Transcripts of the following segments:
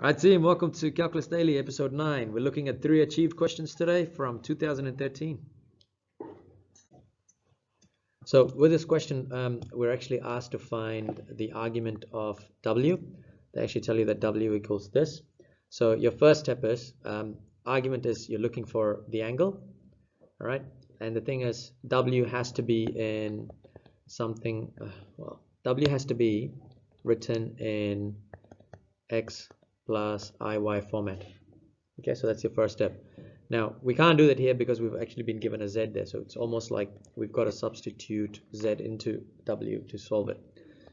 Alright team, welcome to Calculus Daily episode 9. We're looking at 3 achieved questions today from 2013. So with this question, we're actually asked to find the argument of W. They actually tell you that W equals this. So your first step is, argument is you're looking for the angle. Alright, and the thing is W has to be in something, W has to be written in X plus IY format. Okay, so that's your first step. Now we can't do that here because we've actually been given a Z there, so it's almost like we've got to substitute Z into W to solve it.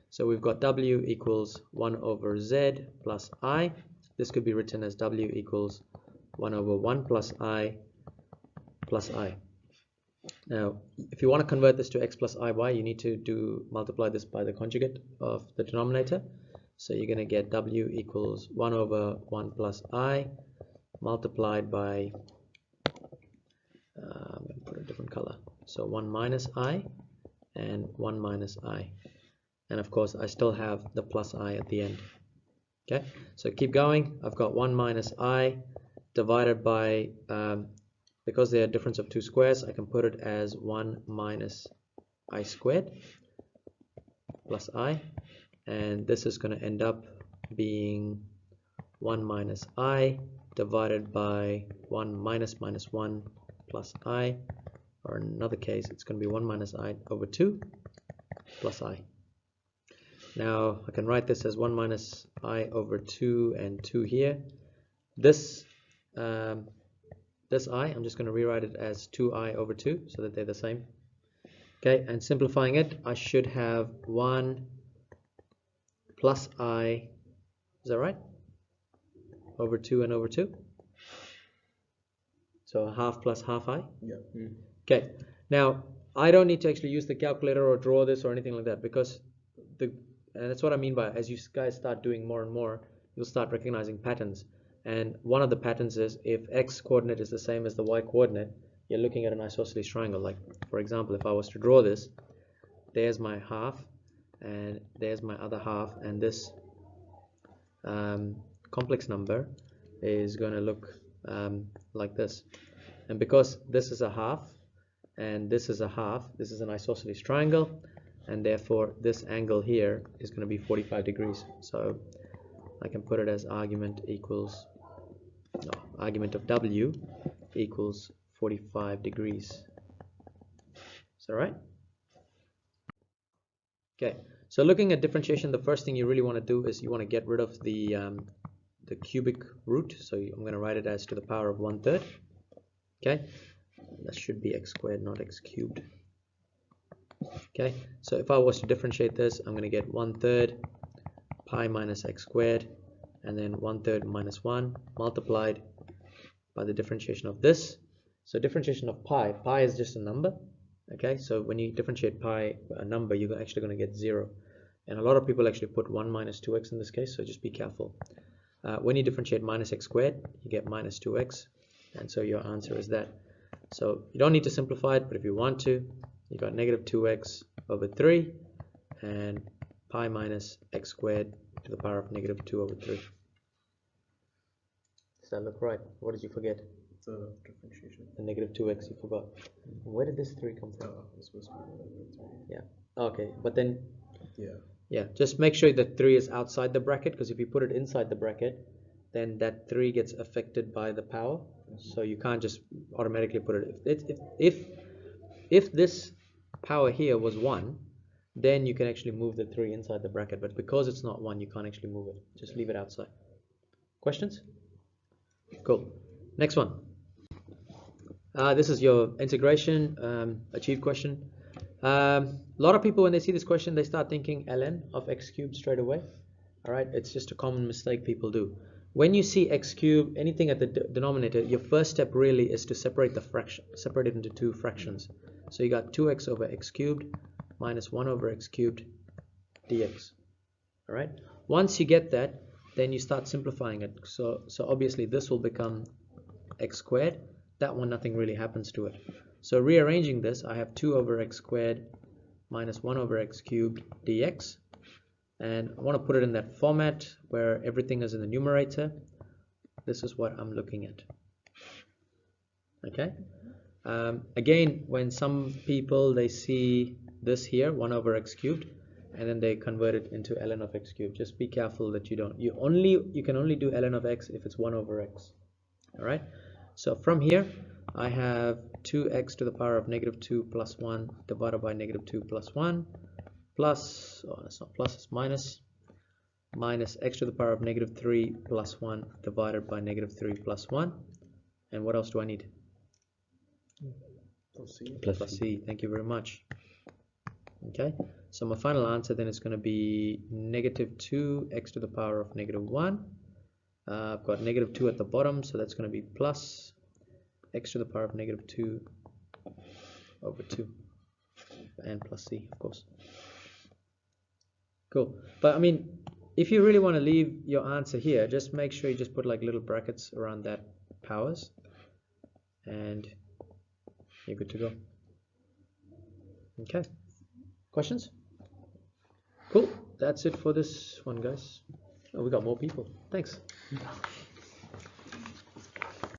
So we've got W equals 1 over Z plus I. This could be written as W equals 1 over 1 plus I plus I. Now if you want to convert this to X plus IY, you need to multiply this by the conjugate of the denominator. So you're going to get W equals 1 over 1 plus I multiplied by, I'm going to put a different color, so 1 minus I and 1 minus I. And of course I still have the plus I at the end. Okay, so keep going. I've got 1 minus I divided by, because they're a difference of two squares, I can put it as 1 minus I squared plus I. And this is going to end up being 1 minus I divided by 1 minus minus 1 plus I, or in another case it's going to be 1 minus I over 2 plus I. Now I can write this as 1 minus I over 2 and 2 here. This this I, I'm just going to rewrite it as 2I over 2 so that they're the same. Okay, and simplifying it, I should have 1 plus I, is that right? Over 2 and over 2. So half plus half I. Yeah. Okay, now I don't need to actually use the calculator or draw this or anything like that, because and that's what I mean by, as you guys start doing more and more, you'll start recognizing patterns. And one of the patterns is if X coordinate is the same as the Y coordinate, you're looking at an isosceles triangle. Like for example, if I was to draw this, there's my half and there's my other half, and this complex number is going to look like this. And because this is a half and this is a half, this is an isosceles triangle, and therefore this angle here is going to be 45 degrees. So I can put it as argument of W equals 45 degrees. Is that right? Okay, so looking at differentiation, the first thing you really want to do is you want to get rid of the cubic root. So I'm going to write it as to the power of 1/3. Okay, that should be x squared, not x cubed. Okay, so if I was to differentiate this, I'm going to get 1/3 pi minus x squared, and then 1/3 minus 1 multiplied by the differentiation of this. So differentiation of pi is just a number. Okay, so when you differentiate pi, a number, you're actually going to get 0. And a lot of people actually put 1 minus 2x in this case, so just be careful. When you differentiate minus x squared, you get minus 2x, and so your answer is that. So you don't need to simplify it, but if you want to, you got negative 2x over 3 and pi minus x squared to the power of negative 2 over 3. Does that look right? What did you forget? The differentiation. The negative 2x you forgot. Where did this 3 come from? It's supposed to be 3. Yeah. Okay, but then Yeah, just make sure that 3 is outside the bracket, because if you put it inside the bracket, then that 3 gets affected by the power. So you can't just automatically put it. If this power here was 1, then you can actually move the 3 inside the bracket. But because it's not 1, you can't actually move it. Just leave it outside. Questions? Cool. Next one. This is your integration achieved question. A lot of people, when they see this question, they start thinking ln of x cubed straight away. All right, it's just a common mistake people do. When you see x cubed, anything at the denominator, your first step really is to separate the fraction, separate it into two fractions. So you got 2x over x cubed minus 1 over x cubed dx. All right, once you get that, then you start simplifying it. So obviously this will become x squared. That one, nothing really happens to it. So rearranging this, I have 2 over x squared minus 1 over x cubed dx. and I want to put it in that format where everything is in the numerator. This is what I'm looking at. Okay. Again, when some people they see this here 1 over x cubed and then they convert it into ln of x cubed, just be careful that you can only do ln of x if it's 1 over x. All right, so from here I have 2x to the power of negative 2 plus 1 divided by negative 2 plus 1 plus, oh, it's not plus, it's minus x to the power of negative 3 plus 1 divided by negative 3 plus 1. And what else do I need? Plus c. Thank you very much. Okay, so my final answer then is going to be negative 2 x to the power of negative 1. I've got negative 2 at the bottom, so that's going to be plus x to the power of negative 2 over 2 and plus c, of course. Cool. But I mean, if you really want to leave your answer here, just make sure you just put like little brackets around that powers and you're good to go. Okay, questions? Cool, that's it for this one, guys. Oh, we got more people. Thanks.